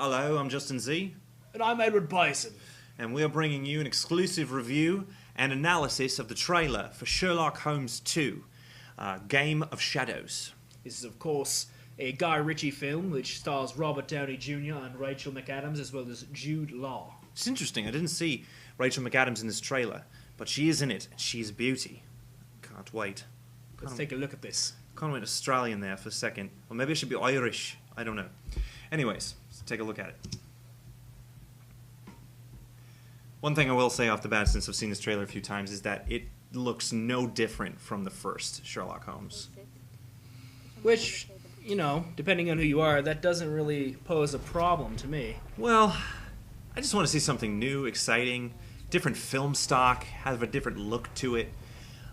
Hello, I'm Justin Z, And I'm Edward Bison. and we are bringing you an exclusive review and analysis of the trailer for Sherlock Holmes 2, Game of Shadows. This is, of course, a Guy Ritchie film which stars Robert Downey Jr. and Rachel McAdams, as well as Jude Law. It's interesting, I didn't see Rachel McAdams in this trailer, but she is in it, and she's a beauty. Can't wait. Let's take a look at this. Can't wait Australian there for a second. Or maybe I should be Irish, I don't know. Anyways, let's take a look at it. One thing I will say off the bat, since I've seen this trailer a few times, is that it looks no different from the first Sherlock Holmes. Which, you know, depending on who you are, that doesn't really pose a problem to me. Well, I just want to see something new, exciting, different film stock, have a different look to it.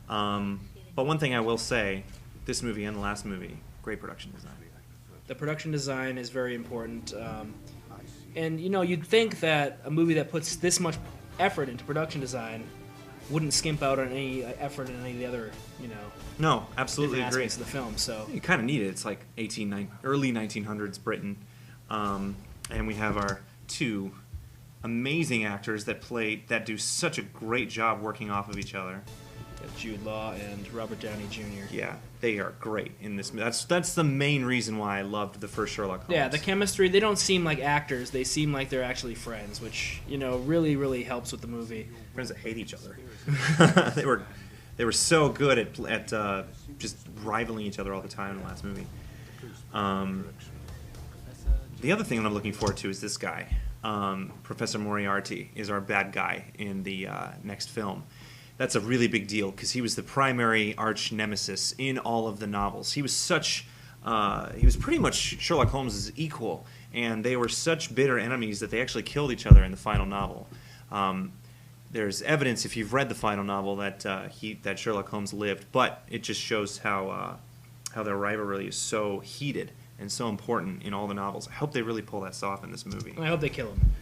But one thing I will say, this movie and the last movie, great production design. The production design is very important. And, you know, you'd think that a movie that puts this much effort into production design wouldn't skimp out on any effort in any of the other, you know, No, absolutely different agree. aspects of the film. So You kind of need it. It's like early 1900s Britain. And we have our two amazing actors that do such a great job working off of each other. Jude Law and Robert Downey Jr. Yeah, they are great in this. That's the main reason why I loved the first Sherlock Holmes. Yeah, the chemistry, they don't seem like actors. They seem like they're actually friends, which, you know, really, really helps with the movie. Friends that hate each other. they were so good at just rivaling each other all the time in the last movie. The other thing that I'm looking forward to is this guy. Professor Moriarty is our bad guy in the next film. That's a really big deal because he was the primary arch nemesis in all of the novels. He was he was pretty much Sherlock Holmes' equal, and they were such bitter enemies that they actually killed each other in the final novel. There's evidence, if you've read the final novel, that that Sherlock Holmes lived, but it just shows how their rivalry is so heated and so important in all the novels. I hope they really pull that off in this movie. I hope they kill him.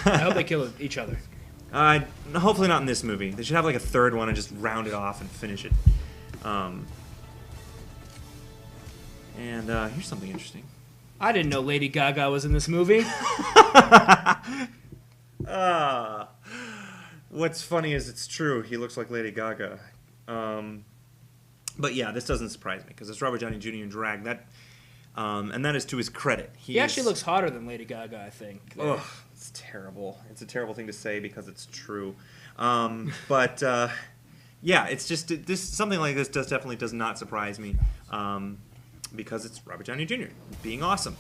I hope they kill each other. Hopefully not in this movie. They should have like a third one and just round it off and finish it. Here's something interesting. I didn't know Lady Gaga was in this movie. What's funny is it's true. He looks like Lady Gaga. But yeah, this doesn't surprise me because it's Robert Downey Jr. in drag. And that is to his credit. He actually looks hotter than Lady Gaga, I think. Ugh, it's terrible. It's a terrible thing to say because it's true. Yeah, it's just something like this definitely does not surprise me because it's Robert Downey Jr. being awesome.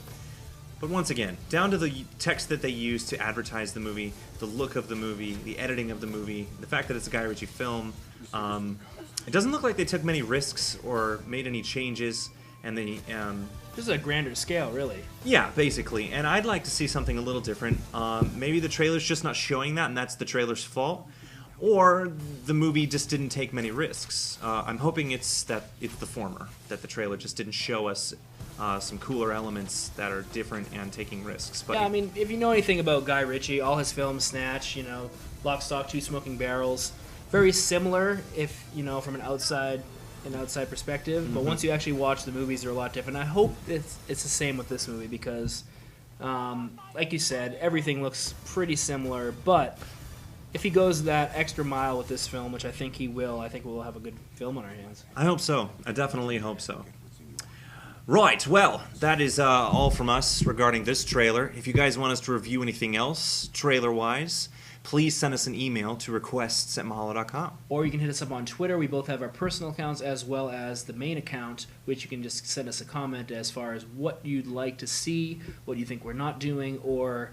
But once again, down to the text that they use to advertise the movie, the look of the movie, the editing of the movie, the fact that it's a Guy Ritchie film. It doesn't look like they took many risks or made any changes. And they, this is a grander scale, really. Yeah, basically. And I'd like to see something a little different. Maybe the trailer's just not showing that, and that's the trailer's fault. Or the movie just didn't take many risks. I'm hoping it's the former, that the trailer just didn't show us some cooler elements that are different and taking risks. But yeah, I mean, if you know anything about Guy Ritchie, all his films, Snatch, you know, Lock, Stock, Two Smoking Barrels, very similar, if you know, from an outside perspective, but once you actually watch the movies, they're a lot different. I hope it's the same with this movie because, like you said, everything looks pretty similar, but if he goes that extra mile with this film, which I think he will, I think we'll have a good film on our hands. I hope so. I definitely hope so. Right, well, that is all from us regarding this trailer. If you guys want us to review anything else, trailer-wise, please send us an email to requests@mahalo.com. Or you can hit us up on Twitter. We both have our personal accounts as well as the main account, which you can just send us a comment as far as what you'd like to see, what you think we're not doing, or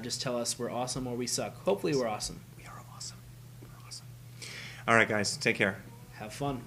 just tell us we're awesome or we suck. Hopefully we're awesome. We are awesome. We're awesome. All right, guys, take care. Have fun.